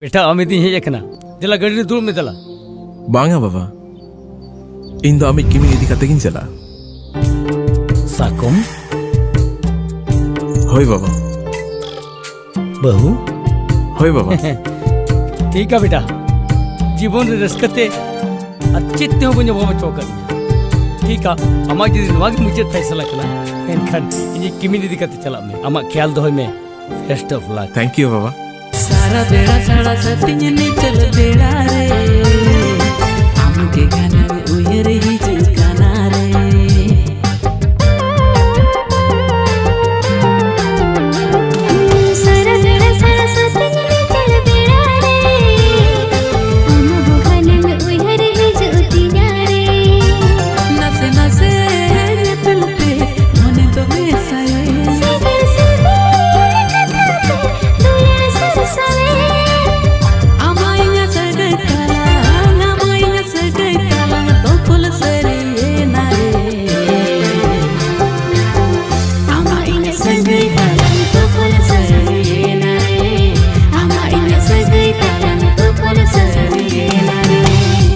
बेटा अमित ही हेजना जला गड़ी दूर में दला बांगा बाबा इन दो अमित किमी यदि कते किन चला साकुम होय बाबा बहू होय बाबा ठीक है बेटा जीवन रस्कते अच्छे हो बने बाबा चौकर ठीक है अमा जी नवाग मुझे फैसला कला एनखान इनी किमी यदि कते चला में अमा ख्याल दो में best of luck thank you बाबा सारा बेड़ा साड़ा सतिज निचल बेड़ा रे